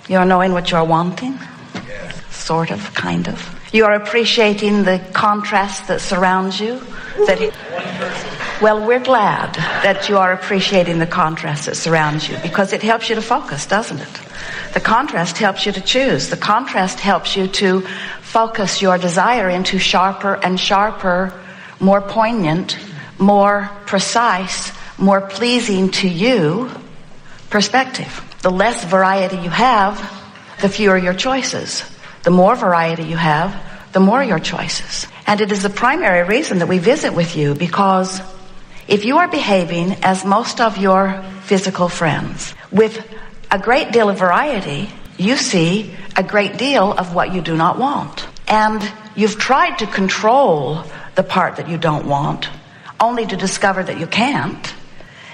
You're knowing what you're wanting? Sort of, kind of. You are appreciating the contrast that surrounds you? Well, we're glad that you are appreciating the contrast that surrounds you, because it helps you to focus, doesn't it? The contrast helps you to choose. The contrast helps you to focus your desire into sharper and sharper, more poignant, more precise, more pleasing to you perspective. The less variety you have, the fewer your choices. The more variety you have, the more your choices. And it is the primary reason that we visit with you, because if you are behaving as most of your physical friends, with a great deal of variety, you see a great deal of what you do not want. And you've tried to control the part that you don't want, only to discover that you can't.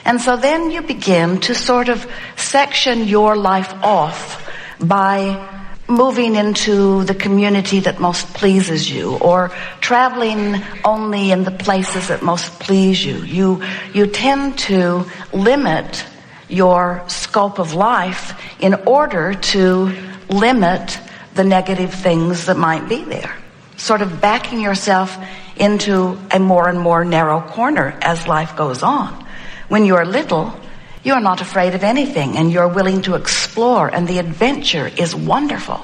And so then you begin to sort of section your life off by moving into the community that most pleases you, or traveling only in the places that most please you. You tend to limit your scope of life in order to limit the negative things that might be there. Sort of backing yourself into a more and more narrow corner as life goes on. When you're little, you're not afraid of anything, and you're willing to explore, and the adventure is wonderful.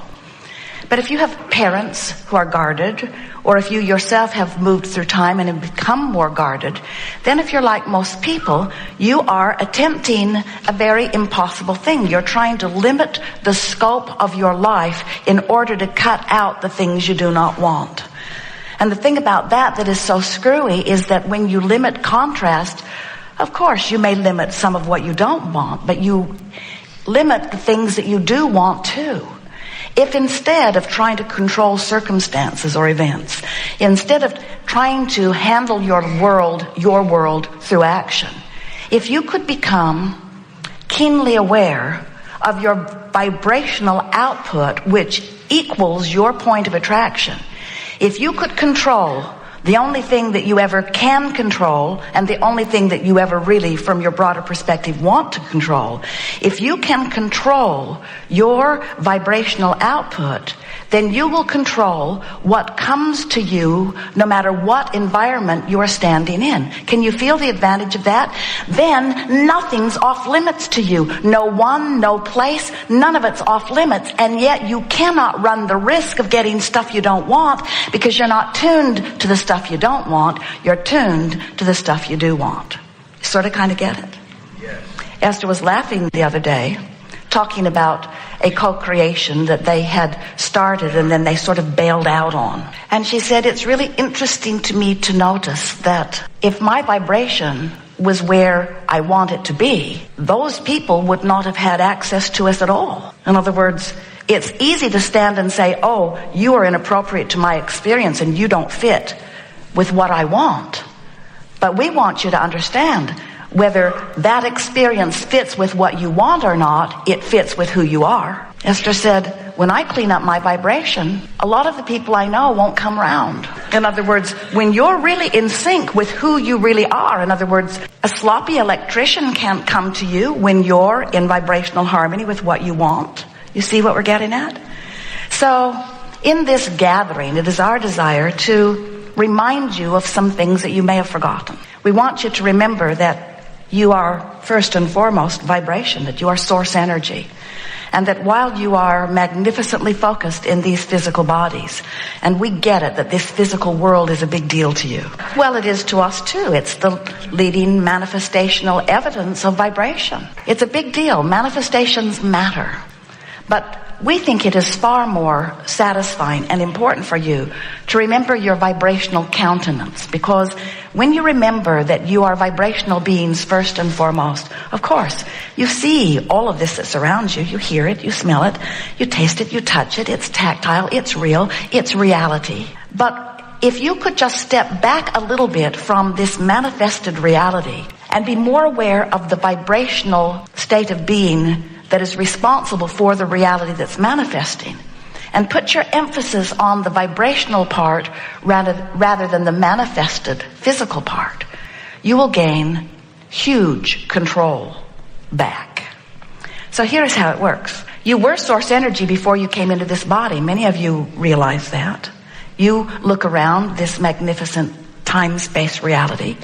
But if you have parents who are guarded, or if you yourself have moved through time and have become more guarded, then if you're like most people, you are attempting a very impossible thing. You're trying to limit the scope of your life in order to cut out the things you do not want. And the thing about that is so screwy is that when you limit contrast, of course you may limit some of what you don't want, but you limit the things that you do want too. If instead of trying to control circumstances or events, instead of trying to handle your world through action, if you could become keenly aware of your vibrational output, which equals your point of attraction, if you could control the only thing that you ever can control, and the only thing that you ever really, from your broader perspective, want to control, if you can control your vibrational output, then you will control what comes to you no matter what environment you are standing in. Can you feel the advantage of that? Then nothing's off limits to you. No one, no place, none of it's off limits. And yet you cannot run the risk of getting stuff you don't want, because you're not tuned to the stuff you don't want. You're tuned to the stuff you do want. You sort of kind of get it? Yes. Esther was laughing the other day, talking about a co-creation that they had started and then they sort of bailed out on. And she said, it's really interesting to me to notice that if my vibration was where I want it to be, those people would not have had access to us at all. In other words, it's easy to stand and say, oh, you are inappropriate to my experience and you don't fit with what I want. But we want you to understand, whether that experience fits with what you want or not, it fits with who you are. Esther said, when I clean up my vibration, a lot of the people I know won't come around. In other words, when you're really in sync with who you really are, in other words, a sloppy electrician can't come to you when you're in vibrational harmony with what you want. You see what we're getting at? So, in this gathering, it is our desire to remind you of some things that you may have forgotten. We want you to remember that you are first and foremost vibration, that you are source energy, and that while you are magnificently focused in these physical bodies, and we get it that this physical world is a big deal to you, well, it is to us too. It's the leading manifestational evidence of vibration. It's a big deal. Manifestations matter. But we think it is far more satisfying and important for you to remember your vibrational countenance, because when you remember that you are vibrational beings first and foremost, of course, you see all of this that surrounds you. You hear it, you smell it, you taste it, you touch it. It's tactile, it's real, it's reality. But if you could just step back a little bit from this manifested reality and be more aware of the vibrational state of being that is responsible for the reality that's manifesting, and put your emphasis on the vibrational part rather than the manifested physical part, you will gain huge control back. So here's how it works. You were source energy before you came into this body. Many of you realize that. You look around this magnificent time-space reality,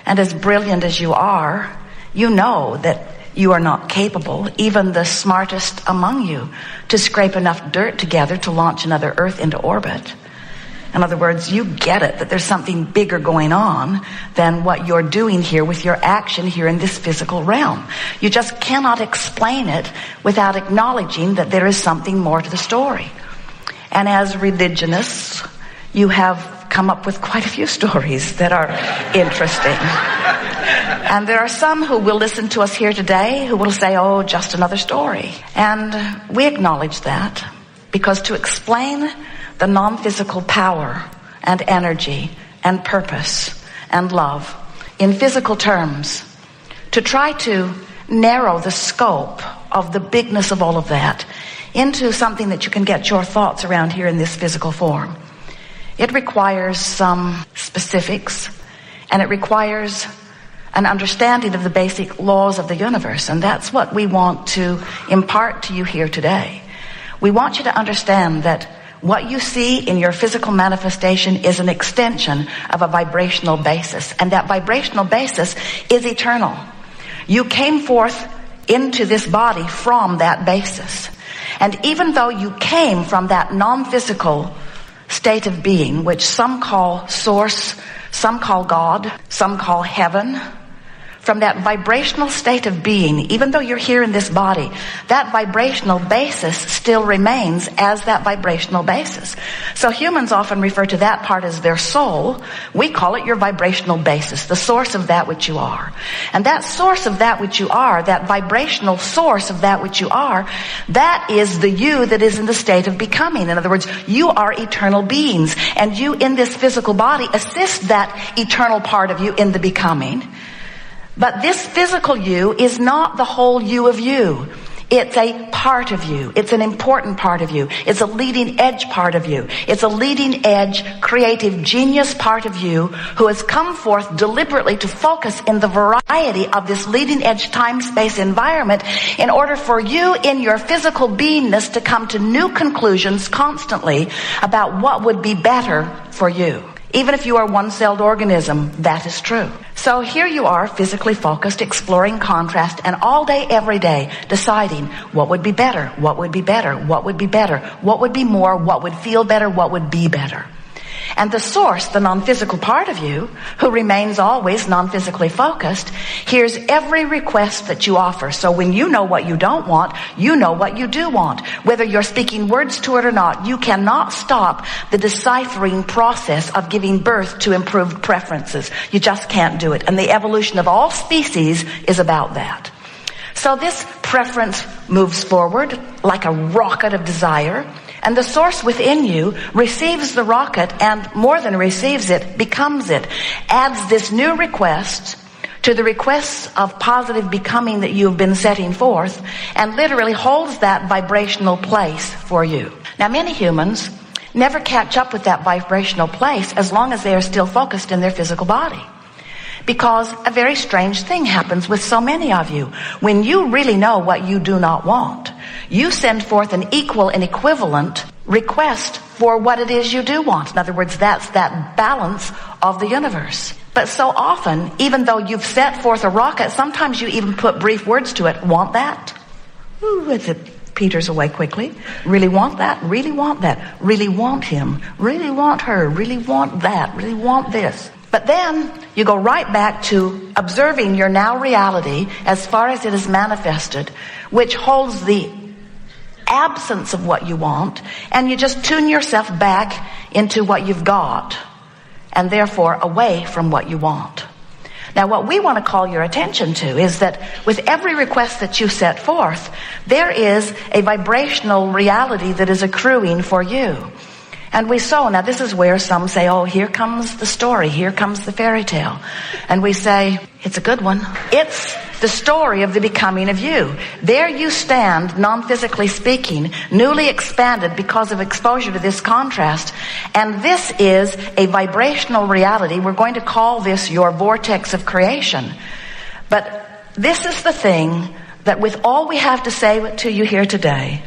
and as brilliant as you are, you know that you are not capable, even the smartest among you, to scrape enough dirt together to launch another Earth into orbit. In other words, you get it, that there's something bigger going on than what you're doing here with your action here in this physical realm. You just cannot explain it without acknowledging that there is something more to the story. And as religionists, you have come up with quite a few stories that are interesting. And there are some who will listen to us here today who will say, oh, just another story. And we acknowledge that, because to explain the non-physical power and energy and purpose and love in physical terms, to try to narrow the scope of the bigness of all of that into something that you can get your thoughts around here in this physical form, it requires some specifics, and it requires an understanding of the basic laws of the universe. And that's what we want to impart to you here today. We want you to understand that what you see in your physical manifestation is an extension of a vibrational basis, and that vibrational basis is eternal. You came forth into this body from that basis. And even though you came from that non-physical state of being, which some call source, some call God, some call heaven, from that vibrational state of being, even though you're here in this body, that vibrational basis still remains as that vibrational basis. So humans often refer to that part as their soul. We call it your vibrational basis, the source of that which you are. And that source of that which you are, that vibrational source of that which you are, that is the you that is in the state of becoming. In other words, you are eternal beings, and you in this physical body assist that eternal part of you in the becoming. But this physical you is not the whole you of you. It's a part of you. It's an important part of you. It's a leading edge part of you. It's a leading edge, creative, genius part of you who has come forth deliberately to focus in the variety of this leading edge time-space environment in order for you in your physical beingness to come to new conclusions constantly about what would be better for you. Even if you are one-celled organism, that is true. So here you are, physically focused, exploring contrast, and all day, every day, deciding what would be better, what would be better, what would be better, what would be more, what would feel better, what would be better. And the source, the non-physical part of you, who remains always non-physically focused, hears every request that you offer. So when you know what you don't want, you know what you do want. Whether you're speaking words to it or not, you cannot stop the deciphering process of giving birth to improved preferences. You just can't do it. And the evolution of all species is about that. So this preference moves forward like a rocket of desire. And the source within you receives the rocket, and more than receives it, becomes it. Adds this new request to the requests of positive becoming that you've been setting forth, and literally holds that vibrational place for you. Now, many humans never catch up with that vibrational place as long as they are still focused in their physical body. Because a very strange thing happens with so many of you. When you really know what you do not want, you send forth an equal and equivalent request for what it is you do want. In other words, that's that balance of the universe. But so often, even though you've set forth a rocket, sometimes you even put brief words to it. Want that? Ooh, it peters away quickly. Really want that? Really want that? Really want him? Really want her? Really want that? Really want this? But then you go right back to observing your now reality as far as it is manifested, which holds the absence of what you want, and you just tune yourself back into what you've got, and therefore away from what you want. Now, what we want to call your attention to is that with every request that you set forth, there is a vibrational reality that is accruing for you. And now this is where some say, oh, here comes the story, here comes the fairy tale. And we say, it's a good one. It's the story of the becoming of you. There you stand, non-physically speaking, newly expanded because of exposure to this contrast. And this is a vibrational reality. We're going to call this your vortex of creation. But this is the thing that with all we have to say to you here today,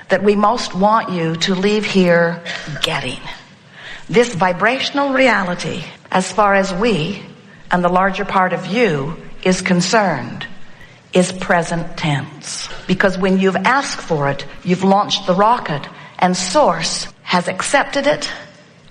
that we most want you to leave here getting. This vibrational reality, as far as we and the larger part of you is concerned, is present tense. Because when you've asked for it, you've launched the rocket, and Source has accepted it,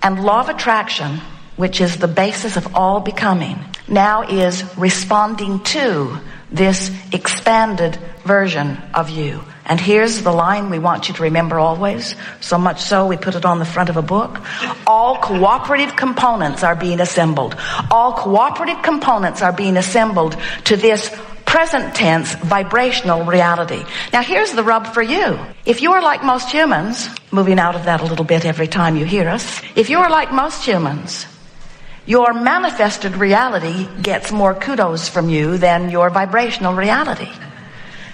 and law of attraction, which is the basis of all becoming, now is responding to this expanded version of you. And here's the line we want you to remember always, so much so we put it on the front of a book. All cooperative components are being assembled. All cooperative components are being assembled to this present tense vibrational reality. Now here's the rub for you. If you are like most humans, moving out of that a little bit every time you hear us, if you are like most humans, your manifested reality gets more kudos from you than your vibrational reality.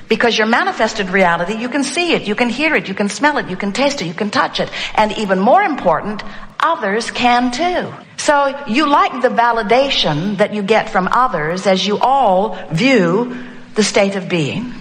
Because your manifested reality, you can see it, you can hear it, you can smell it, you can taste it, you can touch it. And even more important, others can too. So you like the validation that you get from others as you all view the state of being.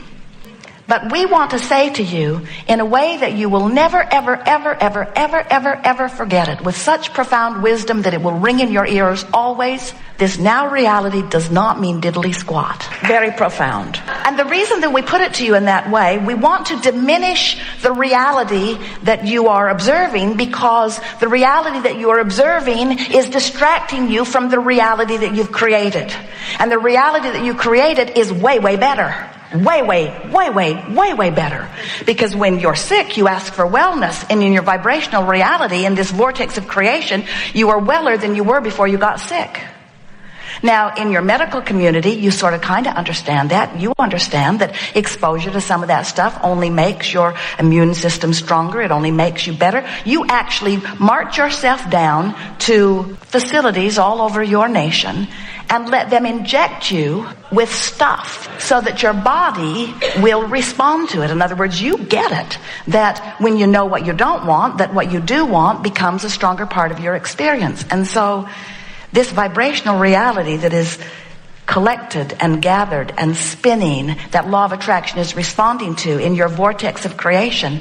But we want to say to you in a way that you will never, ever, ever, ever, ever, ever, ever forget it, with such profound wisdom that it will ring in your ears always. This now reality does not mean diddly squat. Very profound. And the reason that we put it to you in that way, we want to diminish the reality that you are observing, because the reality that you are observing is distracting you from the reality that you've created. And the reality that you created is way, way better. Way, way, way, way, way, way better. Because when you're sick, you ask for wellness. And in your vibrational reality, in this vortex of creation, you are weller than you were before you got sick. Now, in your medical community, you sort of kind of understand that. You understand that exposure to some of that stuff only makes your immune system stronger. It only makes you better. You actually march yourself down to facilities all over your nation and let them inject you with stuff so that your body will respond to it. In other words, you get it, that when you know what you don't want, that what you do want becomes a stronger part of your experience. And so this vibrational reality that is collected and gathered and spinning, that law of attraction is responding to in your vortex of creation,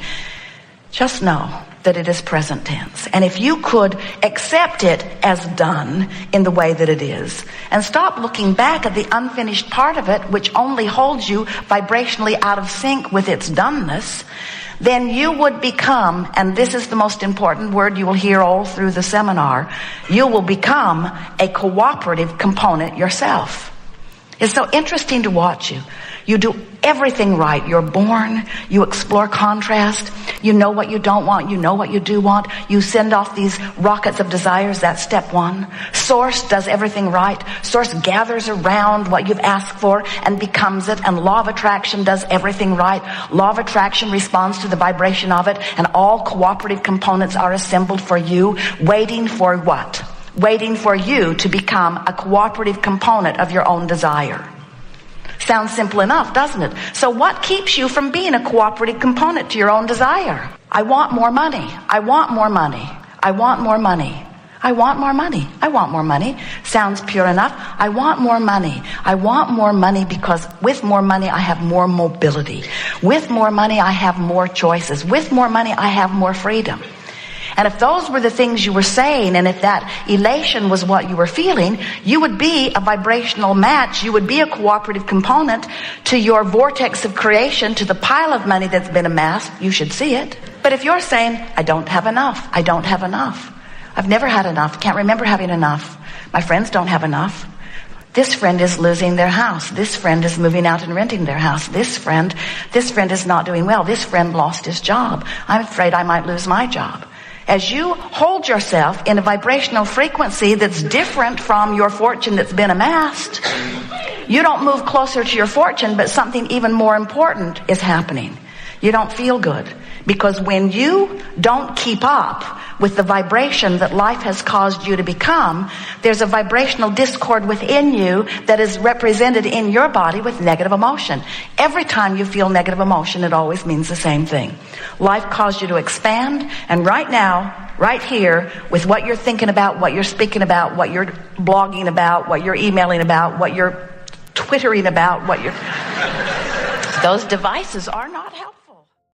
just know that it is present tense. And if you could accept it as done in the way that it is, and stop looking back at the unfinished part of it, which only holds you vibrationally out of sync with its doneness, then you would become, and this is the most important word you will hear all through the seminar, you will become a cooperative component yourself. It's so interesting to watch you. You do everything right. You're born. You explore contrast. You know what you don't want. You know what you do want. You send off these rockets of desires. That's step one. Source does everything right. Source gathers around what you've asked for and becomes it. And law of attraction does everything right. Law of attraction responds to the vibration of it. And all cooperative components are assembled for you, waiting for what? Waiting for you to become a cooperative component of your own desire. Sounds simple enough, doesn't it? So what keeps you from being a cooperative component to your own desire? I want more money. I want more money. I want more money. I want more money. I want more money. Sounds pure enough. I want more money. I want more money because with more money I have more mobility. With more money I have more choices. With more money I have more freedom. And if those were the things you were saying, and if that elation was what you were feeling, you would be a vibrational match. You would be a cooperative component to your vortex of creation, to the pile of money that's been amassed. You should see it. But if you're saying, I don't have enough, I don't have enough, I've never had enough, can't remember having enough, my friends don't have enough, this friend is losing their house, this friend is moving out and renting their house, this friend is not doing well, this friend lost his job, I'm afraid I might lose my job. As you hold yourself in a vibrational frequency that's different from your fortune that's been amassed, you don't move closer to your fortune, but something even more important is happening. You don't feel good. Because when you don't keep up with the vibration that life has caused you to become, there's a vibrational discord within you that is represented in your body with negative emotion. Every time you feel negative emotion, it always means the same thing. Life caused you to expand, and right now, right here, with what you're thinking about, what you're speaking about, what you're blogging about, what you're emailing about, what you're twittering about, what you're Those devices are not helpful.